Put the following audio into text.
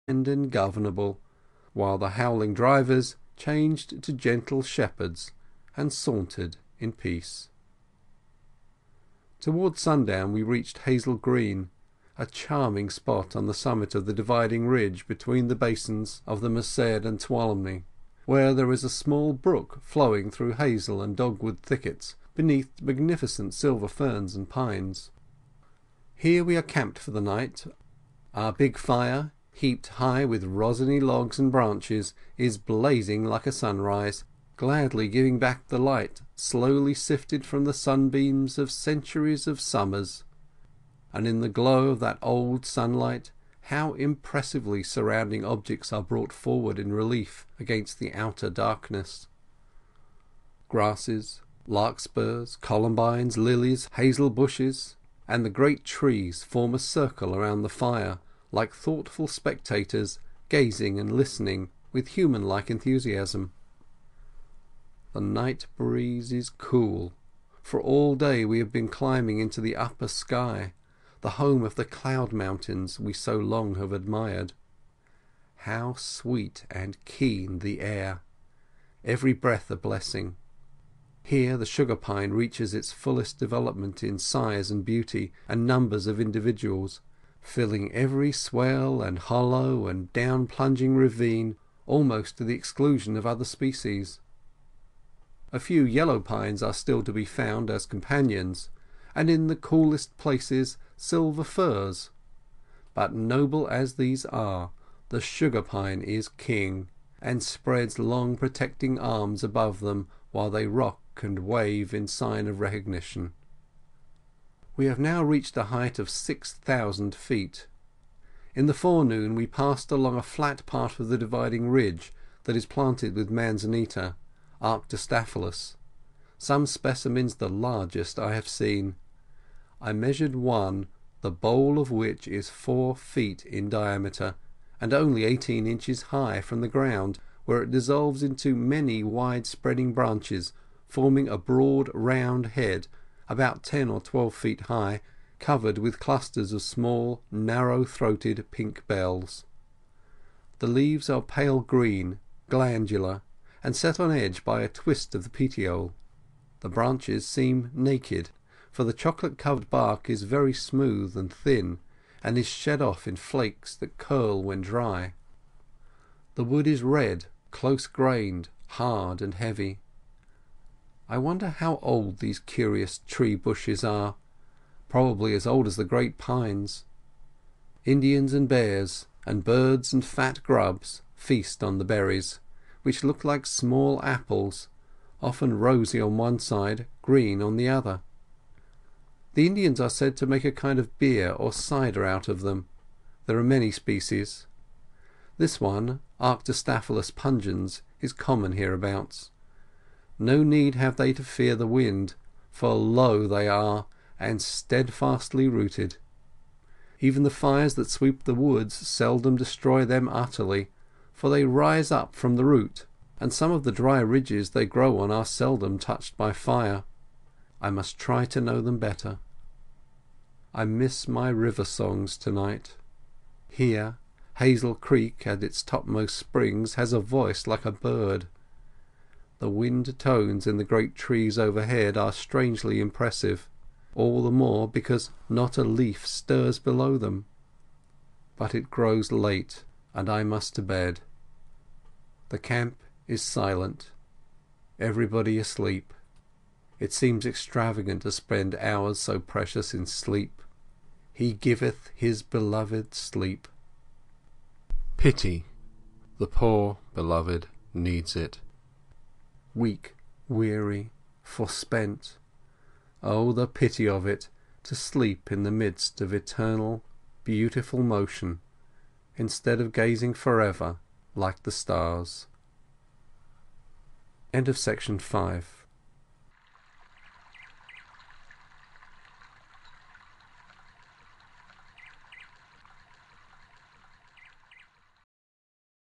and governable, while the howling drivers changed to gentle shepherds and sauntered in peace. Towards sundown we reached Hazel Green, a charming spot on the summit of the dividing ridge between the basins of the Merced and Tuolumne, where there is a small brook flowing through hazel and dogwood thickets beneath magnificent silver ferns and pines. Here we are camped for the night. Our big fire, heaped high with rosiny logs and branches, is blazing like a sunrise, gladly giving back the light slowly sifted from the sunbeams of centuries of summers. And in the glow of that old sunlight, how impressively surrounding objects are brought forward in relief against the outer darkness. Grasses, larkspurs, columbines, lilies, hazel bushes, and the great trees form a circle around the fire, like thoughtful spectators gazing and listening with human-like enthusiasm. The night breeze is cool, for all day we have been climbing into the upper sky, the home of the cloud mountains we so long have admired. How sweet and keen the air, every breath a blessing. Here the sugar pine reaches its fullest development in size and beauty and numbers of individuals, filling every swell and hollow and down-plunging ravine almost to the exclusion of other species. A few yellow pines are still to be found as companions, and in the coolest places silver firs. But noble as these are, the sugar pine is king, and spreads long protecting arms above them while they rock and wave in sign of recognition. We have now reached a height of 6,000 feet. In the forenoon we passed along a flat part of the dividing ridge that is planted with manzanita, Arctostaphylos, some specimens the largest I have seen. I measured one, the bole of which is 4 feet in diameter, and only 18 inches high from the ground, where it dissolves into many wide-spreading branches, forming a broad round head, about 10 or 12 feet high, covered with clusters of small, narrow-throated pink bells. The leaves are pale green, glandular, and set on edge by a twist of the petiole. The branches seem naked, for the chocolate-covered bark is very smooth and thin, and is shed off in flakes that curl when dry. The wood is red, close-grained, hard and heavy. I wonder how old these curious tree bushes are, probably as old as the great pines. Indians and bears, and birds and fat grubs feast on the berries, which look like small apples, often rosy on one side, green on the other. The Indians are said to make a kind of beer or cider out of them. There are many species. This one, Arctostaphylos pungens, is common hereabouts. No need have they to fear the wind, for low they are, and steadfastly rooted. Even the fires that sweep the woods seldom destroy them utterly, for they rise up from the root, and some of the dry ridges they grow on are seldom touched by fire. I must try to know them better. I miss my river songs tonight. Here, Hazel Creek at its topmost springs has a voice like a bird. The wind tones in the great trees overhead are strangely impressive, all the more because not a leaf stirs below them. But it grows late, and I must to bed. The camp is silent, everybody asleep. It seems extravagant to spend hours so precious in sleep. He giveth his beloved sleep. Pity, the poor beloved needs it. Weak, weary, forspent, oh, the pity of it, to sleep in the midst of eternal, beautiful motion, instead of gazing forever like the stars. End of section 5.